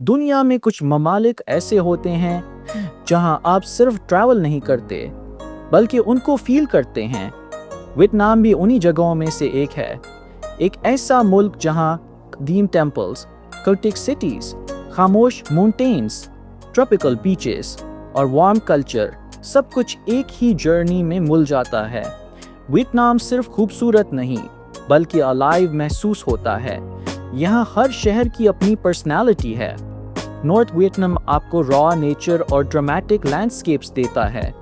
दुनिया में कुछ ममालिक ऐसे होते हैं जहां आप सिर्फ ट्रैवल नहीं करते बल्कि उनको फील करते हैं। वियतनाम भी उन्हीं जगहों में से एक है। एक ऐसा मुल्क जहां कदीम टेम्पल्स, कल्टिक सिटीज, खामोश माउंटेन्स, ट्रॉपिकल बीचेस और वार्म कल्चर सब कुछ एक ही जर्नी में मिल जाता है। वियतनाम सिर्फ खूबसूरत नहीं बल्कि अलाइव महसूस होता है। यहाँ हर शहर की अपनी पर्सनालिटी है। नॉर्थ वियतनाम आपको रॉ नेचर और ड्रामेटिक लैंडस्केप्स देता है।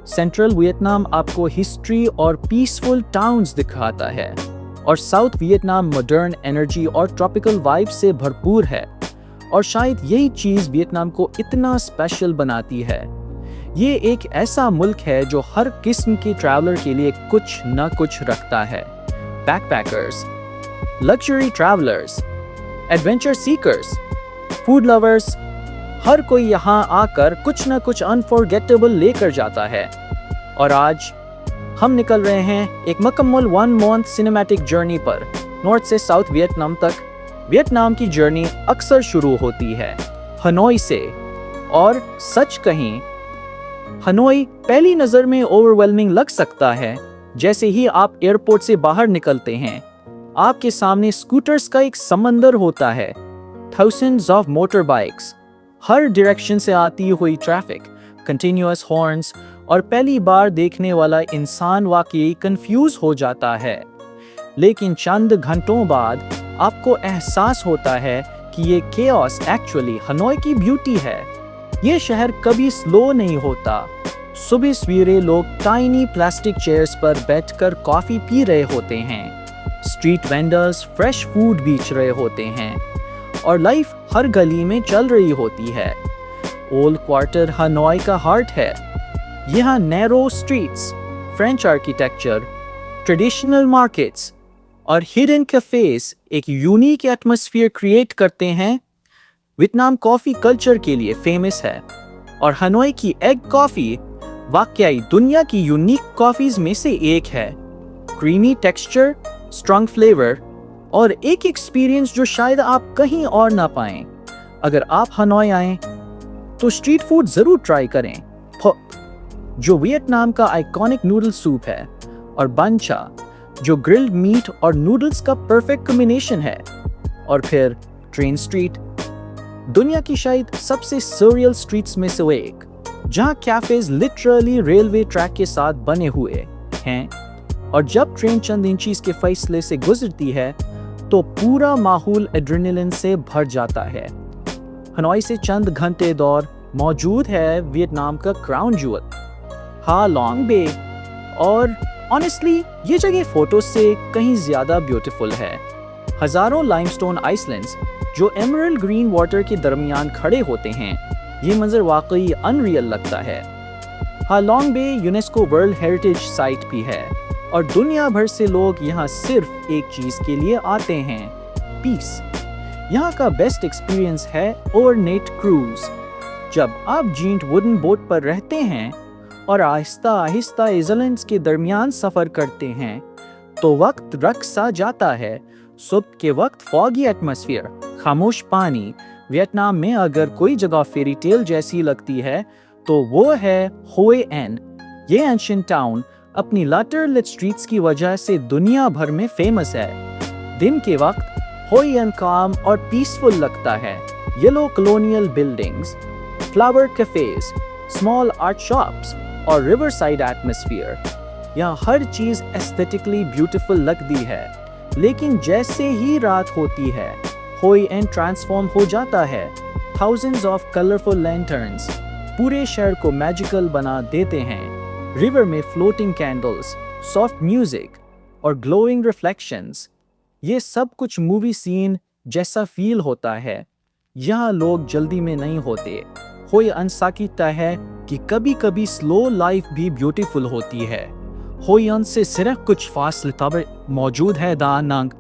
सेंट्रल वियतनाम आपको हिस्ट्री और पीसफुल टाउन्स दिखाता है और साउथ वियतनाम मॉडर्न एनर्जी और ट्रॉपिकल वाइब से भरपूर है। और शायद यही चीज़ वियतनाम को इतना स्पेशल बनाती है। ये एक ऐसा मुल्क है जो हर किस्म के ट्रैवलर के लिए कुछ न कुछ रखता है। Backpackers, luxury travellers, adventure seekers, food lovers, हर कोई यहाँ आकर कुछ न कुछ अनफॉरगेटेबल लेकर जाता है। और आज हम निकल रहे हैं एक मुकम्मल 1 मंथ सिनेमैटिक जर्नी पर। नॉर्थ से साउथ वियतनाम तक। वियतनाम की जर्नी अक्सर शुरू होती है हनोई से, और सच कहीं हनोई पहली नज़र में ओवरवेलमिंग लग सकता है। जैसे ही आप एयरपोर्ट से बाहर निकलते हैं, आपके सामने स्कूटर्स का एक समंदर होता है। Thousands of motor bikes, her direction से आती हुई ट्रैफिक, कंटिन्यूअस हॉर्न्स, और पहली बार देखने वाला इंसान वाकई कंफ्यूज हो जाता है। लेकिन चंद घंटों बाद आपको एहसास होता है कि ये केओस एक्चुअली हनोई की ब्यूटी है। ये शहर कभी स्लो नहीं होता। सुबह सवेरे लोग टाइनी प्लास्टिक चेयर्स पर बैठकर कॉफी पी रहे होते हैं। स्ट्रीट वेंडर्स फ्रेश फूड बेच रहे होते हैं और लाइफ हर गली में चल रही होती है। ओल्ड क्वार्टर हनोई का हार्ट है। यहाँ narrow streets, French architecture, traditional markets और हिडन कैफेज एक यूनिक एटमॉस्फेयर क्रिएट करते हैं। वियतनाम कॉफी कल्चर के लिए फेमस है और हनोई की एग कॉफी वाकई दुनिया की यूनिक कॉफीज में से एक है। क्रीमी टेक्सचर, स्ट्रॉन्ग फ्लेवर और एक एक्सपीरियंस जो शायद आप कहीं और ना पाएं। अगर आप हनोई आएं तो स्ट्रीट फूड जरूर ट्राई करें। फो, जो वियतनाम का आइकॉनिक नूडल सूप है, और बन चा, जो ग्रिल्ड मीट और नूडल्स का परफेक्ट कॉम्बिनेशन है। और फिर ट्रेन स्ट्रीट, दुनिया की शायद सबसे सर्रियल स्ट्रीट्स में से एक, जहां कैफेज लिटरली रेलवे ट्रैक के साथ बने हुए हैं। और जब ट्रेन चंद इंचीज के फैसले से गुजरती है तो पूरा माहौल एड्रेनलिन से भर जाता है। हनोई से चंद घंटे दूर मौजूद है वियतनाम का क्राउन ज्वेल, हा लॉन्ग बे। और ऑनेस्टली ये जगह फोटो से कहीं ज्यादा ब्यूटीफुल है। हजारों लाइमस्टोन आइसलैंड्स जो एमरल्ड ग्रीन वाटर के दरमियान खड़े होते हैं, ये मंजर वाकई अनरियल लगता है। हा लॉन्ग बे यूनेस्को वर्ल्ड हेरिटेज साइट भी है और दुनिया भर से लोग यहाँ सिर्फ एक चीज के लिए आते हैं, पीस। यहाँ का बेस्ट एक्सपीरियंस है ओवरनाइट क्रूज। जब आप जींट वुडन बोट पर रहते हैं और आहिस्ता आहिस्ता आइलैंड्स के दरमियान सफर करते हैं तो वक्त रख सा जाता है। सुबह के वक्त फॉगी एटमॉस्फेयर, खामोश पानी। वियतनाम में अगर कोई जगह फेरी टेल जैसी लगती है तो वो है होए एन। ये एंशिएंट टाउन अपनी लैटरलिट स्ट्रीट्स की वजह से दुनिया भर में फेमस है। दिन के वक्त होए एन काम और पीसफुल लगता है। Yellow colonial buildings, flower cafes, small art shops और रिवर साइड एटमॉस्फेयर। यहाँ हर चीज एस्थेटिकली ब्यूटीफुल लगती है। लेकिन जैसे ही रात होती है, होए एन ट्रांसफॉर्म हो जाता है। थाउजेंड्स ऑफ कलरफुल लैंटर्न्स पूरे शहर को मैजिकल बना देते हैं। रिवर में फ्लोटिंग कैंडल्स, सॉफ्ट म्यूजिक और ग्लोइंग रिफ्लेक्शंस, ये सब कुछ मूवी सीन जैसा फील होता है। यहाँ लोग जल्दी में नहीं होते। होए एन साकिता है कि कभी कभी स्लो लाइफ भी ब्यूटीफुल होती है। होए एन से सिर्फ कुछ फासले पर मौजूद है दा नंग,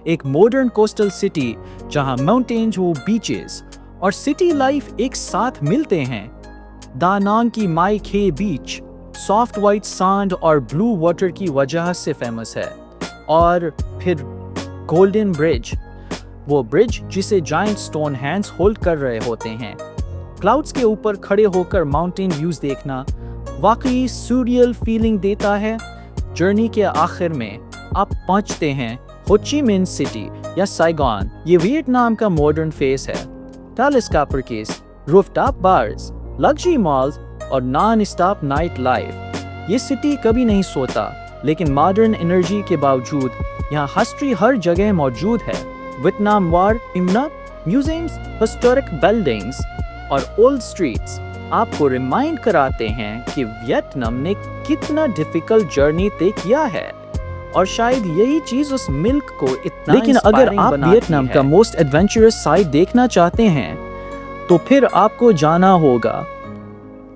एक मॉडर्न कोस्टल सिटी जहां माउंटेन्स व बीचेस और सिटी लाइफ एक साथ मिलते हैं। दा नांग की माई खे बीच सॉफ्ट वाइट सैंड और ब्लू वाटर की वजह से फेमस है। और फिर गोल्डन ब्रिज, वो ब्रिज जिसे जायंट स्टोन हैंड्स होल्ड कर रहे होते हैं। क्लाउड्स के ऊपर खड़े होकर माउंटेन व्यूज देखना वाकई सूरियल फीलिंग देता है। जर्नी के आखिर में आप पहुंचते हैं हो ची मिन सिटी या साइगॉन। ये वियतनाम का मॉडर्न फेस है। टेलीस्कोपर केस, रूफटॉप बार्स, लग्जरी मॉल्स और नॉन स्टॉप नाइट लाइफ। ये सिटी कभी नहीं सोता, लेकिन मॉडर्न एनर्जी के बावजूद यहाँ हिस्ट्री हर जगह मौजूद है। वियतनाम वॉर इम्ना, म्यूजियम्स, हिस्टोरिक बिल्डिंग्स और ओल्ड स्ट्रीट्स आपको रिमाइंड कराते हैं कि वियतनाम ने कितना डिफिकल्ट जर्नी तय किया है, और शायद यही चीज उस मिल्क को इतना। लेकिन अगर आप वियतनाम का मोस्ट एडवेंचरस साइड देखना चाहते हैं तो फिर आपको जाना होगा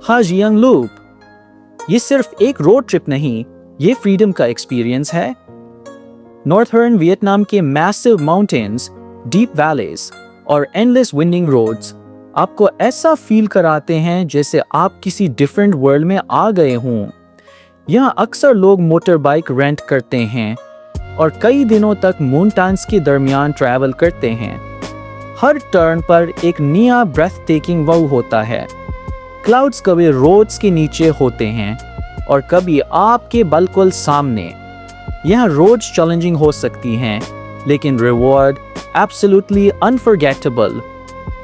हाजियांग लूप। ये सिर्फ एक रोड ट्रिप नहीं, ये फ्रीडम का एक्सपीरियंस है। नॉर्थर्न वियतनाम के मैसिव माउंटेन्स, डीप वैलीज और एंडलेस विंडिंग रोड्स आपको ऐसा फील कराते हैं जैसे आप किसी डिफरेंट वर्ल्ड में आ गए हों। यहाँ अक्सर लोग मोटर बाइक रेंट करते हैं और कई दिनों तक माउंटेन्स के दरमियान ट्रैवल करते हैं। हर टर्न पर एक नया ब्रेथ टेकिंग व्यू होता है। क्लाउड्स कभी रोड्स के नीचे होते हैं और कभी आपके बिल्कुल सामने। यहाँ रोड्स चैलेंजिंग हो सकती हैं, लेकिन रिवॉर्ड एब्सोल्युटली अनफॉरगेटेबल।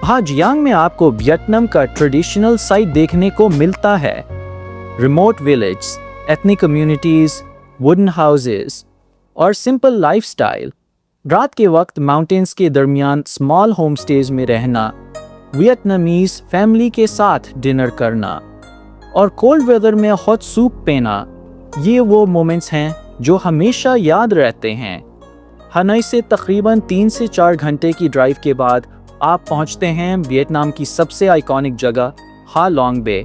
हाजियांग में आपको वियतनाम का ट्रेडिशनल साइड देखने को मिलता है। Remote village, ethnic communities, wooden houses और सिंपल लाइफस्टाइल। रात के वक्त माउंटेन्स के दरमियान स्मॉल होम स्टेज में रहना, वियतनामीज फैमिली के साथ डिनर करना और कोल्ड वेदर में हॉट सूप पीना, ये वो मोमेंट्स हैं जो हमेशा याद रहते हैं। हनोई से तकरीबन 3 से 4 घंटे की ड्राइव के बाद आप पहुंचते हैं वियतनाम की सबसे आइकॉनिक जगह हा लॉन्ग बे।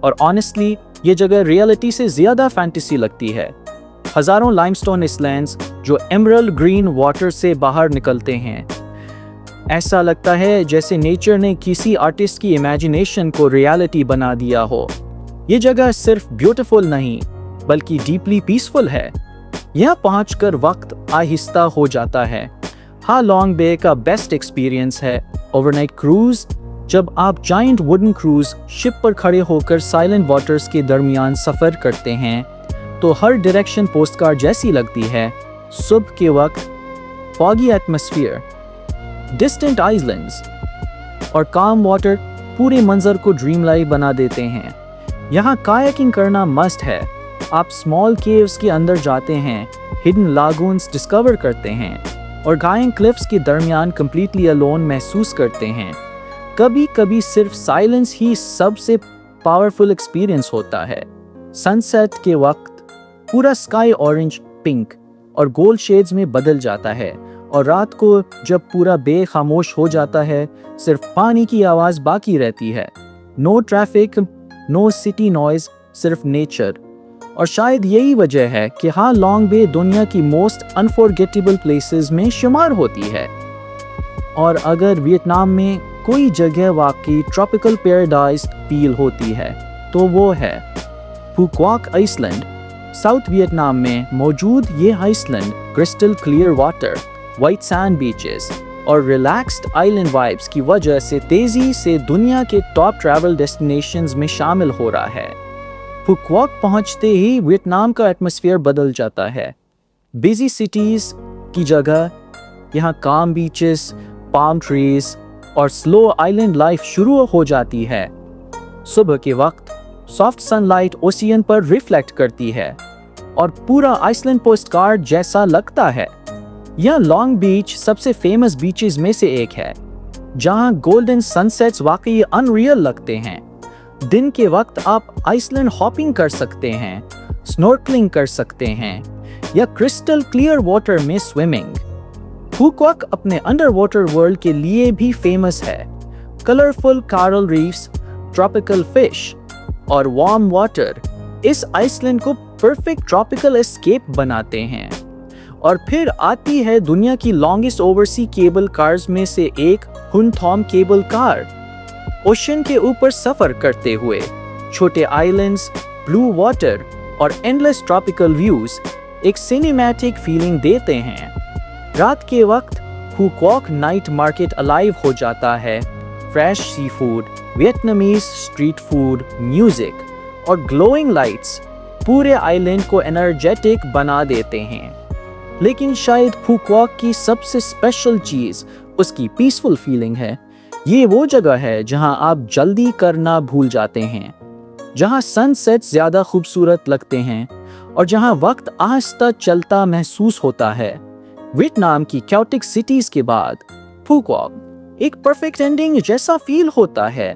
और ऑनेस्टली ये जगह रियलिटी से ज़्यादा फैंटेसी लगती है। हज़ारों लाइमस्टोन आइलैंड्स जो एमरल्ड ग्रीन वाटर से बाहर निकलते हैं। ऐसा लगता है जैसे नेचर ने किसी आर्टिस्ट की इमेजिनेशन को रियलिटी बना दिया हो। ये जगह सिर्फ ब्यूटीफुल नहीं बल्कि डीपली पीसफुल है। यहाँ पहुंचकर वक्त आहिस्ता हो जाता है। हा लॉन्ग बे का बेस्ट एक्सपीरियंस है ओवरनाइट क्रूज। जब आप जायंट वुडन क्रूज शिप पर खड़े होकर साइलेंट वाटर्स के दरमियान सफ़र करते हैं तो हर डायरेक्शन पोस्टकार्ड जैसी लगती है। सुबह के वक्त फॉगी एटमॉस्फेयर, डिस्टेंट आइलैंड्स और काम वाटर पूरे मंजर को ड्रीम लाइक बना देते हैं। यहाँ कायाकिंग करना मस्ट है। आप स्मॉल केव्स के अंदर जाते हैं, हिडन लागून्स डिस्कवर करते हैं और गायन क्लिफ्स के दरमियान कंप्लीटली अलोन महसूस करते हैं। कभी कभी सिर्फ साइलेंस ही सबसे पावरफुल एक्सपीरियंस होता है। सनसेट के वक्त पूरा स्काई ऑरेंज, पिंक और गोल्ड शेड्स में बदल जाता है और रात को जब पूरा बे खामोश हो जाता है, सिर्फ पानी की आवाज़ बाकी रहती है। No traffic, no city noise, सिर्फ नेचर। और शायद यही वजह है कि हा लॉन्ग बे दुनिया की मोस्ट अनफॉरगेटेबल प्लेसेस में शुमार होती है। और अगर वियतनाम में कोई जगह वाकई ट्रॉपिकल पैराडाइज फील होती है तो वो है फू क्वाक आइलैंड। साउथ वियतनाम में मौजूद ये island crystal clear water, white sand beaches और रिलैक्स्ड आइलैंड वाइब्स की वजह से तेजी से दुनिया के टॉप ट्रैवल डेस्टिनेशंस में शामिल हो रहा है। फू क्वाक पहुंचते ही वियतनाम का एटमॉस्फेयर बदल जाता है। बिजी सिटीज की जगह यहाँ काम बीचेस, पाम ट्रीज और स्लो आइलैंड लाइफ शुरू हो जाती है। सुबह के वक्त सॉफ्ट सनलाइट ओशियन पर रिफ्लेक्ट करती है और पूरा आइसलैंड पोस्टकार्ड जैसा लगता है। यह लॉन्ग बीच सबसे फेमस बीचेस में से एक है, जहां गोल्डन सनसेट्स वाकई अनरियल लगते हैं। दिन के वक्त आप आइसलैंड हॉपिंग कर सकते हैं, स्नॉर्कलिंग कर सकते हैं या क्रिस्टल क्लियर वाटर में स्विमिंग। फू क्वाक अपने अंडर वाटर वर्ल्ड के लिए भी फेमस है। Colourful coral reefs, tropical fish और वार्म वाटर इस आइसलैंड को परफेक्ट ट्रॉपिकल एस्केप बनाते हैं। और फिर आती है दुनिया की लॉन्गेस्ट ओवरसी केबल कार्स में से एक हुन थॉम केबल कार। ओशन के ऊपर सफर करते हुए छोटे आइलैंड्स, ब्लू वाटर और एंडलेस ट्रॉपिकल व्यूज एक सिनेमैटिक फीलिंग देते हैं। रात के वक्त फू क्वॉक नाइट मार्केट अलाइव हो जाता है। Fresh seafood, Vietnamese street food, music और ग्लोइंग लाइट्स पूरे आइलैंड को एनर्जेटिक बना देते हैं। लेकिन शायद फू क्वॉक की सबसे स्पेशल चीज़ उसकी पीसफुल फीलिंग है। ये वो जगह है जहां आप जल्दी करना भूल जाते हैं, जहां सनसेट ज़्यादा खूबसूरत लगते हैं और जहां वक्त आहिस्ता चलता महसूस होता है। वियतनाम की कैओटिक सिटीज़ के बाद फू क्वॉक एक परफेक्ट एंडिंग जैसा फील होता है।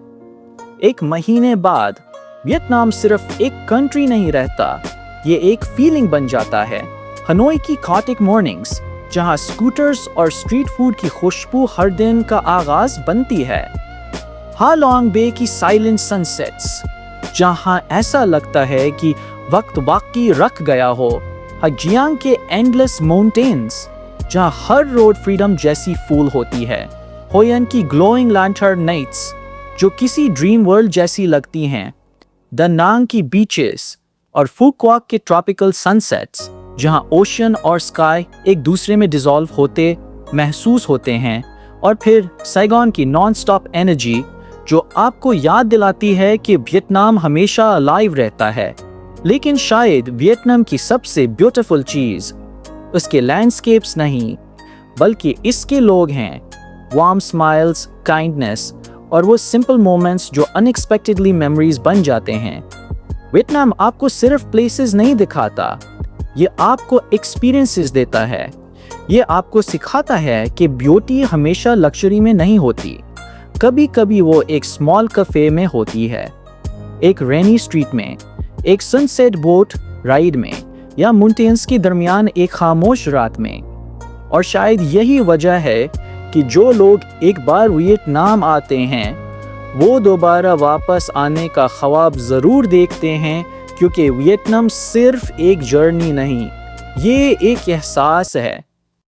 एक महीने बाद वियतनाम सिर्फ एक कंट्री नहीं रहता, ये एक फीलिंग बन जाता है। हनोई की कैओटिक मॉर्निंग्स, जहां स्कूटर्स और स्ट्रीट फूड की खुशबू हर दिन का आगाज बनती है। हा लॉन्ग बे की साइलेंट सनसेट्स, जहां ऐसा लगता है कि वक्त वाकई रख गया हो। हाजियांग के एंडलेस माउंटेन्स, जहां हर रोड फ्रीडम जैसी फूल होती है। होयन की ग्लोइंग लैंटर्न नाइट्स, जो किसी ड्रीम वर्ल्ड जैसी लगती हैं। दा नांग की बीचेस और फू क्वॉक के ट्रॉपिकल सनसेट्स, जहां ओशन और स्काई एक दूसरे में डिसॉल्व होते महसूस होते हैं। और फिर साइगॉन की नॉन स्टॉप एनर्जी, जो आपको याद दिलाती है कि वियतनाम हमेशा अलाइव रहता है। लेकिन शायद वियतनाम की सबसे ब्यूटीफुल चीज़ उसके लैंडस्केप्स नहीं, बल्कि इसके लोग हैं। वार्म स्माइल्स, काइंडनेस और वो सिंपल मोमेंट्स जो अनएक्सपेक्टेडली मेमोरीज बन जाते हैं। वियतनाम आपको सिर्फ प्लेसेस नहीं दिखाता, ये आपको एक्सपीरियंसेस देता है। ये आपको सिखाता है कि ब्यूटी हमेशा लग्जरी में नहीं होती, कभी कभी वो एक स्मॉल कैफे में होती है, एक रेनी स्ट्रीट में, एक सनसेट बोट राइड में, या माउंटेन्स के दरमियान एक खामोश रात में। और शायद यही वजह है कि जो लोग एक बार वियतनाम आते हैं वो दोबारा वापस आने का ख्वाब ज़रूर देखते हैं, क्योंकि वियतनाम सिर्फ एक जर्नी नहीं, ये एक एहसास है।